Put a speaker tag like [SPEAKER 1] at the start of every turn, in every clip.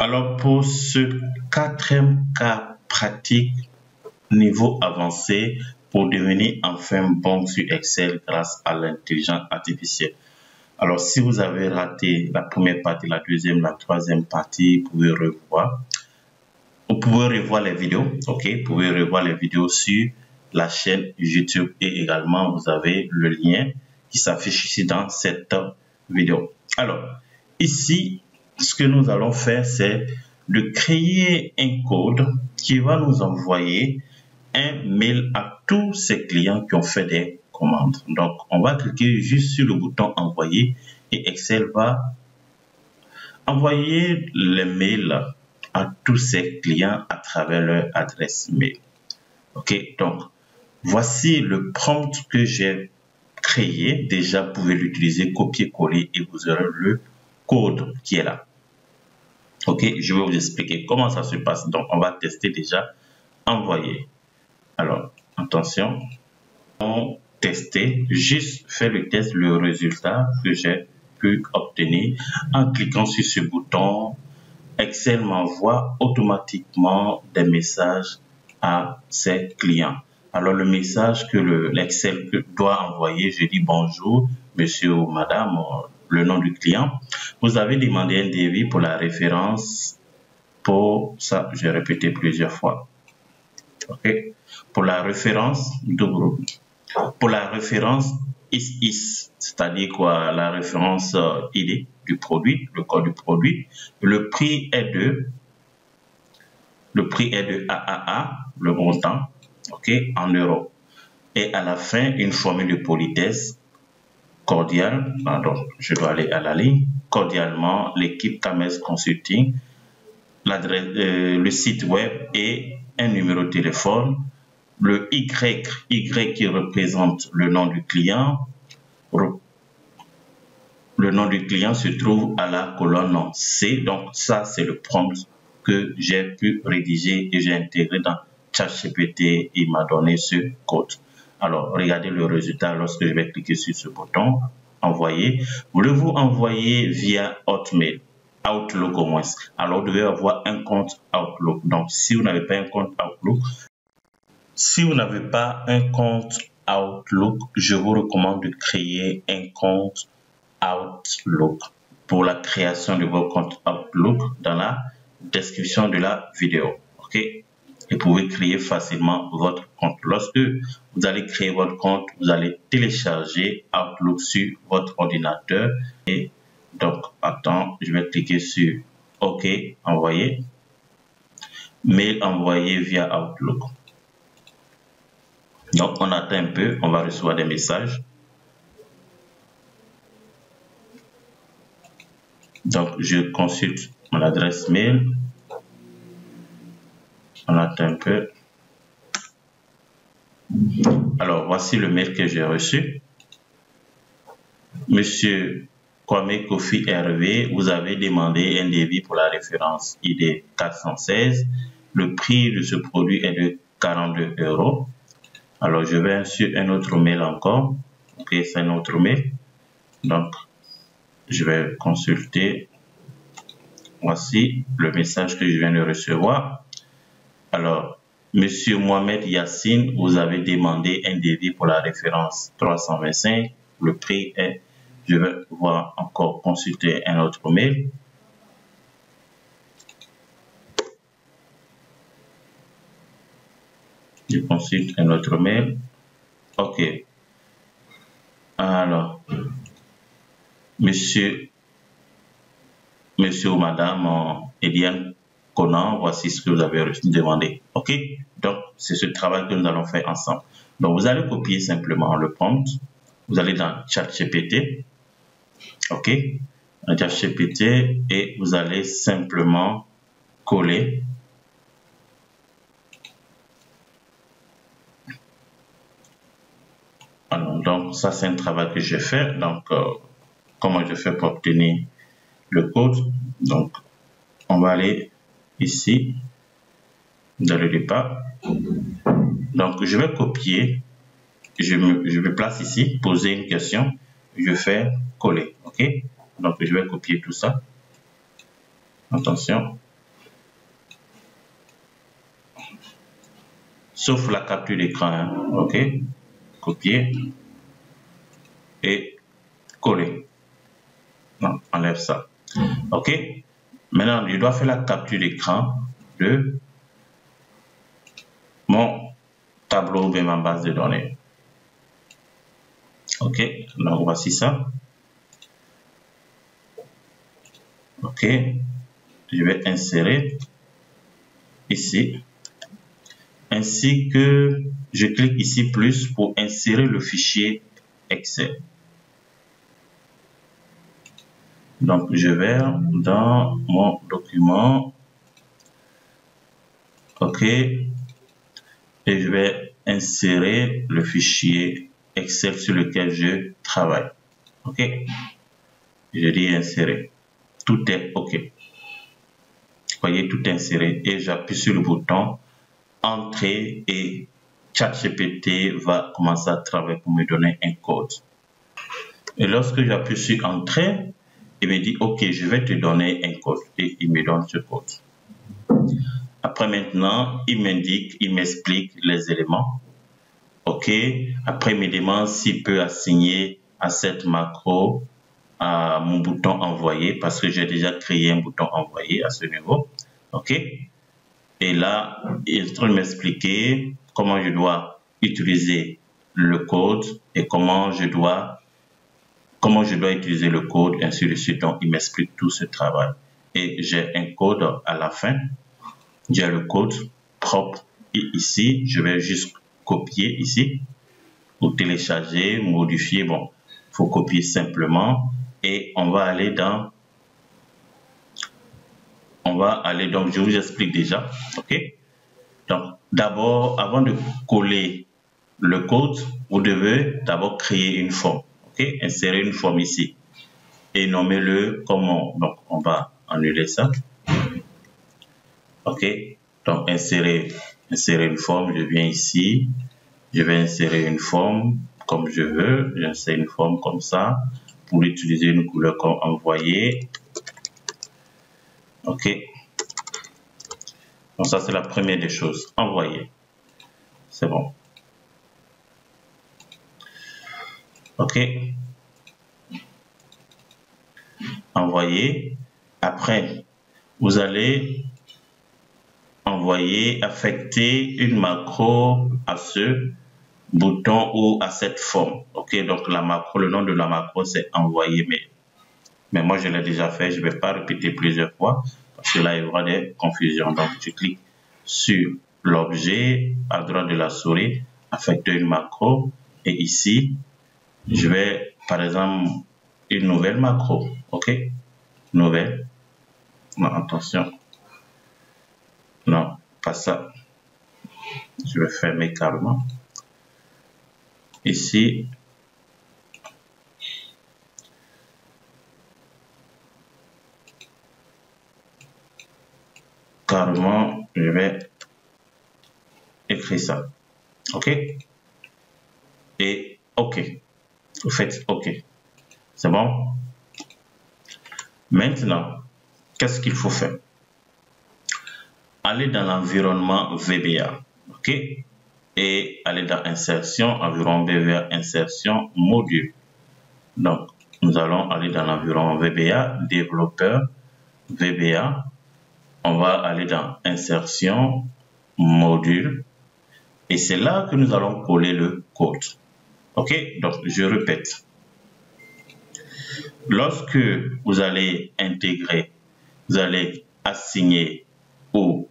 [SPEAKER 1] Alors pour ce quatrième cas pratique niveau avancé pour devenir enfin bon sur Excel grâce à l'intelligence artificielle. Alors si vous avez raté la première partie, la deuxième, la troisième partie, vous pouvez revoir. Vous pouvez revoir les vidéos, ok? Vous pouvez revoir les vidéos sur la chaîne YouTube et également vous avez le lien qui s'affiche ici dans cette vidéo. Alors ici, ce que nous allons faire, c'est de créer un code qui va nous envoyer un mail à tous ces clients qui ont fait des commandes. Donc, on va cliquer juste sur le bouton envoyer et Excel va envoyer le mail à tous ces clients à travers leur adresse mail. Ok, donc voici le prompt que j'ai créé. Déjà, vous pouvez l'utiliser, copier-coller et vous aurez le code qui est là. Ok, je vais vous expliquer comment ça se passe. Donc, on va tester déjà envoyer. Alors, attention, on tester, juste faire le test, le résultat que j'ai pu obtenir en cliquant sur ce bouton. Excel m'envoie automatiquement des messages à ses clients. Alors, le message que l'Excel doit envoyer, je dis bonjour, monsieur ou madame, le nom du client. Vous avez demandé un devis pour la référence. Pour ça, j'ai répété plusieurs fois. Ok. Pour la référence pour la référence IS, c'est-à-dire quoi, la référence ID du produit, le code du produit. Le prix est de AAA, le montant, ok, en euros. Et à la fin, une formule de politesse cordiale, pardon, je dois aller à la ligne, cordialement, l'équipe Kames Consulting, l'adresse, le site web et un numéro de téléphone, le Y qui représente le nom du client. Le nom du client se trouve à la colonne C. Donc ça, c'est le prompt que j'ai pu rédiger et j'ai intégré dans ChatGPT. Il m'a donné ce code. Alors, regardez le résultat lorsque je vais cliquer sur ce bouton, envoyer. Voulez-vous envoyer via Hotmail? Outlook au moins. Alors, vous devez avoir un compte Outlook. Donc, si vous n'avez pas un compte Outlook, je vous recommande de créer un compte Outlook. Pour la création de votre compte Outlook, dans la description de la vidéo. Ok? Et vous pouvez créer facilement votre compte. Lorsque vous allez créer votre compte, vous allez télécharger Outlook sur votre ordinateur. Et donc, attends, je vais cliquer sur OK, envoyer. Mail envoyé via Outlook. Donc, on attend un peu, on va recevoir des messages. Donc, je consulte mon adresse mail. On attend un peu. Alors, voici le mail que j'ai reçu. Monsieur Kwame Kofi Hervé, vous avez demandé un devis pour la référence ID 416. Le prix de ce produit est de 42 €. Alors, je vais sur un autre mail encore. Ok, c'est un autre mail. Donc, je vais consulter. Voici le message que je viens de recevoir. Alors, Monsieur Mohamed Yassine, vous avez demandé un devis pour la référence 325. Le prix est, je vais voir encore consulter un autre mail. Je consulte un autre mail. OK. Alors, monsieur ou madame Eliane Conan, voici ce que vous avez demandé. OK? Donc, c'est ce travail que nous allons faire ensemble. Donc, vous allez copier simplement le prompt. Vous allez dans ChatGPT. OK? Dans ChatGPT et vous allez simplement coller. Alors, donc, ça, c'est un travail que j'ai fait. Donc, comment je fais pour obtenir le code? Donc, on va aller ici, dans le départ. Donc, je vais copier. Je me place ici, poser une question. Je fais coller. OK? Donc, je vais copier tout ça. Attention. sauf la capture d'écran, hein. OK, copier et coller. Non, enlève ça. OK, maintenant je dois faire la capture d'écran de mon tableau ou bien ma base de données. OK, donc voici ça. OK, je vais insérer ici, ainsi que je clique ici plus pour insérer le fichier Excel. Donc je vais dans mon document, OK, et je vais insérer le fichier Excel sur lequel je travaille. OK, je dis insérer. Tout est OK. Vous voyez, tout est inséré et j'appuie sur le bouton Entrée et ChatGPT va commencer à travailler pour me donner un code. Et lorsque j'appuie sur Entrée, il me dit OK, je vais te donner un code et il me donne ce code. Après maintenant, il m'indique, il m'explique les éléments. OK, après il me demande s'il peut assigner à cette macro à mon bouton envoyer parce que j'ai déjà créé un bouton envoyer à ce niveau. OK, et là il est en train de m'expliquer comment je dois utiliser le code et comment je dois utiliser le code, ainsi de suite. Donc il m'explique tout ce travail et j'ai un code à la fin. J'ai le code propre et ici je vais juste copier ici ou télécharger, modifier. Bon, il faut copier simplement. Et on va aller donc je vous explique déjà. OK, donc d'abord, avant de coller le code, vous devez d'abord créer une forme. OK, insérer une forme ici et nommer-le comment. Donc on va annuler ça. OK, donc insérer une forme. Je viens ici, je vais insérer une forme comme je veux. J'insère une forme comme ça pour utiliser une couleur comme envoyer. OK, donc ça c'est la première des choses, envoyer. C'est bon. OK, envoyer. Après vous allez envoyer, affecter une macro à ce bouton ou à cette forme. OK, donc la macro, le nom de la macro c'est envoyer mail. Mais moi je l'ai déjà fait, je ne vais pas répéter plusieurs fois parce que là il y aura des confusions. Donc je clique sur l'objet à droite de la souris, affecter une macro et ici je vais par exemple une nouvelle macro. OK, nouvelle. Non, attention. Non, pas ça. Je vais fermer carrément. Ici, carrément, je vais écrire ça. OK? Et OK. Vous faites OK. C'est bon? Maintenant, qu'est-ce qu'il faut faire? Aller dans l'environnement VBA. OK? Et aller dans insertion, environnement VBA, insertion, module. Donc, nous allons aller dans l'environnement VBA, développeur, VBA. On va aller dans insertion, module. Et c'est là que nous allons coller le code. OK? Donc, je répète. Lorsque vous allez intégrer, vous allez assigner ou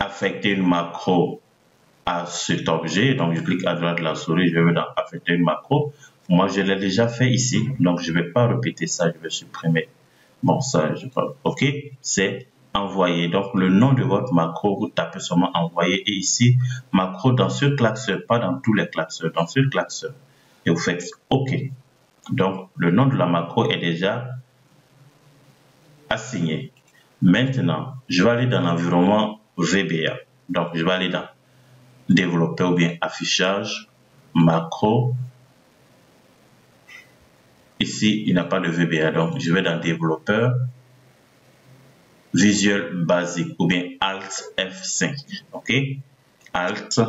[SPEAKER 1] affecter une macro à cet objet. Donc, je clique à droite de la souris, je vais dans affecter une macro. Moi, je l'ai déjà fait ici, donc je ne vais pas répéter ça, je vais supprimer. Bon, ça, je peux. OK, c'est envoyer. Donc, le nom de votre macro, vous tapez seulement envoyer. Et ici, macro dans ce classeur, pas dans tous les classeurs, dans ce classeur. Et vous faites OK. Donc, le nom de la macro est déjà assigné. Maintenant, je vais aller dans l'environnement VBA. Donc, je vais aller dans développeur ou bien affichage, macro. Ici, il n'y a pas de VBA, donc je vais dans développeur, Visual Basic ou bien Alt F5. OK? Alt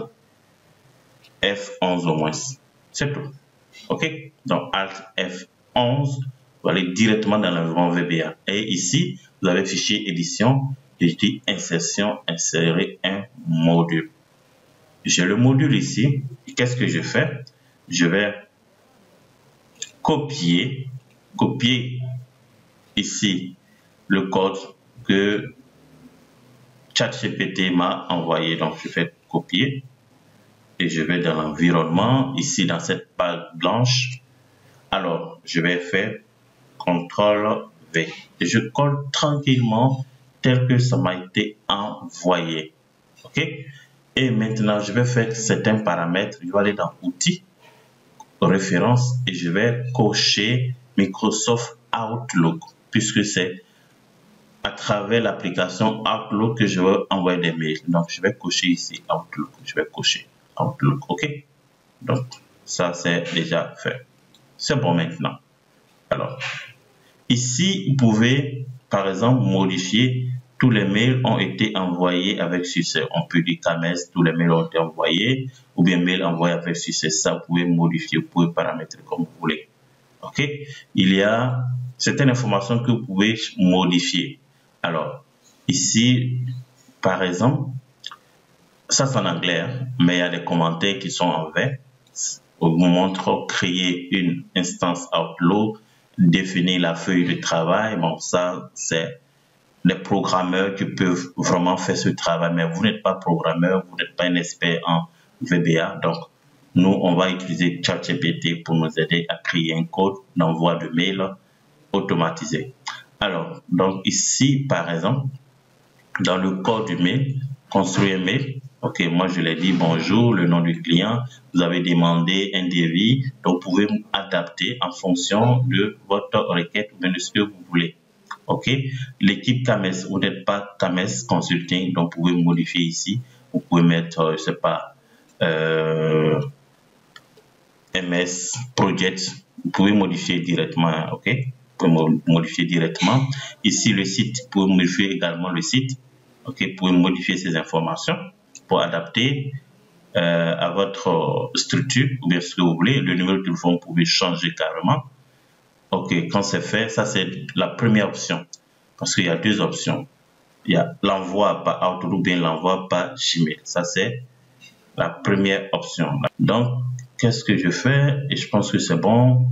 [SPEAKER 1] F11 au moins. C'est tout. OK? Donc, Alt F11, vous allez directement dans l'environnement VBA. Et ici, vous avez fichier édition. Et je dis insertion, insérer un module. J'ai le module ici. Qu'est-ce que je fais? Je vais copier ici le code que ChatGPT m'a envoyé. Donc, je fais copier et je vais dans l'environnement, ici dans cette page blanche. Alors, je vais faire CTRL V et je colle tranquillement tel que ça m'a été envoyé. OK? Et maintenant, je vais faire certains paramètres. Je vais aller dans Outils, Références et je vais cocher Microsoft Outlook puisque c'est à travers l'application Outlook que je veux envoyer des mails. Donc, je vais cocher ici Outlook. Je vais cocher Outlook. OK? Donc, ça, c'est déjà fait. C'est bon maintenant. Alors, ici, vous pouvez, par exemple, modifier tous les mails ont été envoyés avec succès. On peut dire KMS, tous les mails ont été envoyés, ou bien mail envoyé avec succès. Ça, vous pouvez modifier, vous pouvez paramétrer comme vous voulez. OK? Il y a certaines informations que vous pouvez modifier. Alors, ici, par exemple, ça c'est en anglais, hein, mais il y a des commentaires qui sont en vert. On vous montre créer une instance Outlook, définir la feuille de travail. Bon, ça, c'est les programmeurs qui peuvent vraiment faire ce travail, mais vous n'êtes pas programmeur, vous n'êtes pas un expert en VBA. Donc, nous, on va utiliser ChatGPT pour nous aider à créer un code d'envoi de mail automatisé. Alors, donc ici, par exemple, dans le code du mail, construire un mail. OK, moi je l'ai dit bonjour, le nom du client, vous avez demandé un devis, donc vous pouvez adapter en fonction de votre requête ou bien de ce que vous voulez. OK, l'équipe KMS, vous n'êtes pas KMS Consulting, donc vous pouvez modifier ici, vous pouvez mettre, je sais pas, MS Project, vous pouvez modifier directement, OK, vous pouvez modifier directement. Ici, le site, vous pouvez modifier également le site. OK, vous pouvez modifier ces informations pour adapter à votre structure ou bien ce que vous voulez. Le numéro de téléphone, vous pouvez changer carrément. OK, quand c'est fait, ça c'est la première option. Parce qu'il y a deux options. Il y a l'envoi par Outlook ou bien l'envoi par Gmail. Ça c'est la première option. Donc, qu'est-ce que je fais? Et je pense que c'est bon.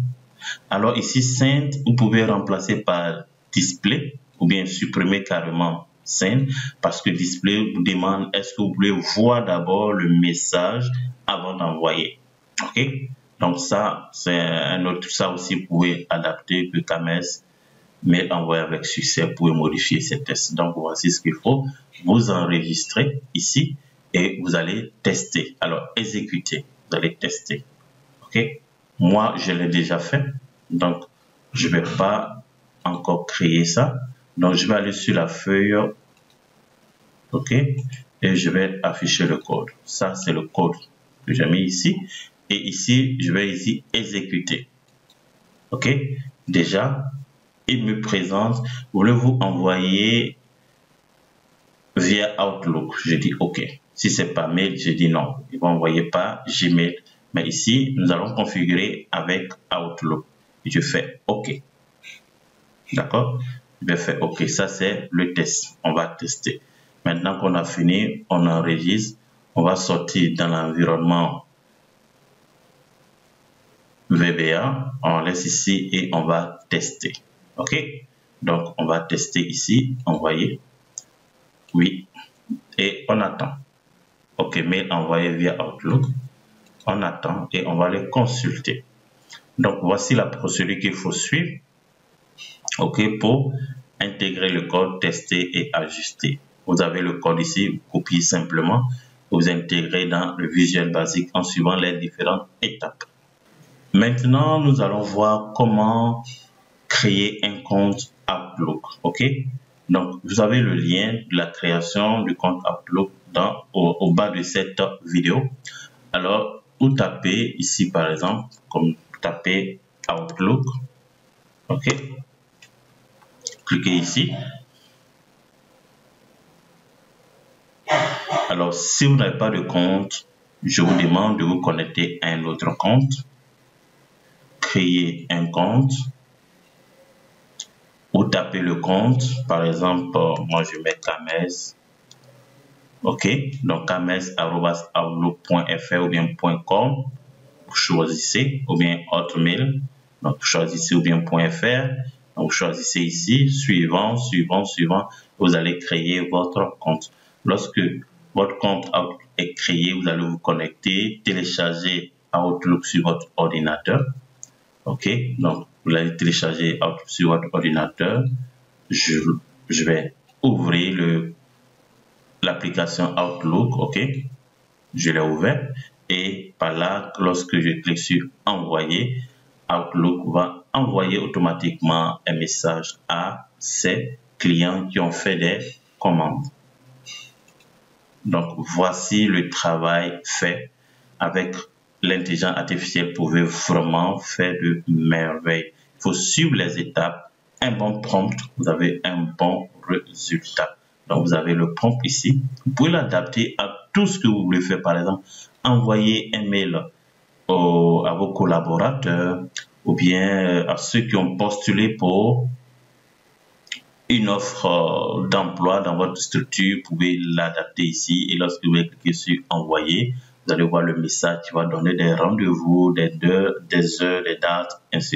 [SPEAKER 1] Alors ici, Send, vous pouvez remplacer par Display ou bien supprimer carrément Send parce que Display vous demande est-ce que vous voulez voir d'abord le message avant d'envoyer. OK? Donc ça, c'est un autre, ça aussi vous pouvez adapter que KMS, mais envoyer avec succès, vous pouvez modifier ces tests. Donc voici ce qu'il faut. Vous enregistrez ici et vous allez tester. Alors exécuter, vous allez tester. OK? Moi, je l'ai déjà fait. Donc, je vais pas encore créer ça. Donc, je vais aller sur la feuille. OK? Et je vais afficher le code. Ça, c'est le code que j'ai mis ici. Et ici, je vais ici exécuter. OK? Déjà, il me présente. Voulez-vous envoyer via Outlook? Je dis OK. Si c'est pas mail, je dis non. Il va envoyer par Gmail. Mais ici, nous allons configurer avec Outlook. Et je fais OK. D'accord? Je vais faire OK. Ça, c'est le test. On va tester. Maintenant qu'on a fini, on enregistre. On va sortir dans l'environnement VBA. On laisse ici et on va tester. OK? Donc, on va tester ici. Envoyer. Oui. Et on attend. OK. Mail envoyé via Outlook. On attend et on va les consulter. Donc, voici la procédure qu'il faut suivre, OK, pour intégrer le code, tester et ajuster. Vous avez le code ici, vous copiez simplement, vous intégrez dans le Visual Basic en suivant les différentes étapes. Maintenant, nous allons voir comment créer un compte Outlook, OK? Donc, vous avez le lien de la création du compte Outlook au bas de cette vidéo. Alors, vous tapez ici, par exemple, comme tapez Outlook, OK, cliquez ici, Alors, si vous n'avez pas de compte, je vous demande de vous connecter à un autre compte. Créer un compte. Ou taper le compte. Par exemple, moi je mets Kames. OK. Donc, kames@outlook.fr ou bien .com. Vous choisissez, ou bien Hotmail. Donc, vous choisissez ou bien .fr. Donc, vous choisissez ici, suivant. Vous allez créer votre compte. Lorsque votre compte est créé, vous allez vous connecter, télécharger Outlook sur votre ordinateur. OK. Donc, vous allez télécharger Outlook sur votre ordinateur. Je vais ouvrir l'application Outlook. OK. Je l'ai ouvert. Et par là, lorsque je clique sur envoyer, Outlook va envoyer automatiquement un message à ses clients qui ont fait des commandes. Donc, voici le travail fait avec l'intelligence artificielle. Vous pouvez vraiment faire de merveilles. Il faut suivre les étapes. Un bon prompt, vous avez un bon résultat. Donc, vous avez le prompt ici. Vous pouvez l'adapter à tout ce que vous voulez faire. Par exemple, envoyer un mail à vos collaborateurs ou bien à ceux qui ont postulé pour une offre d'emploi dans votre structure. Vous pouvez l'adapter ici et lorsque vous allez cliquer sur envoyer, vous allez voir le message qui va donner des rendez-vous, des heures, des dates, ainsi de suite.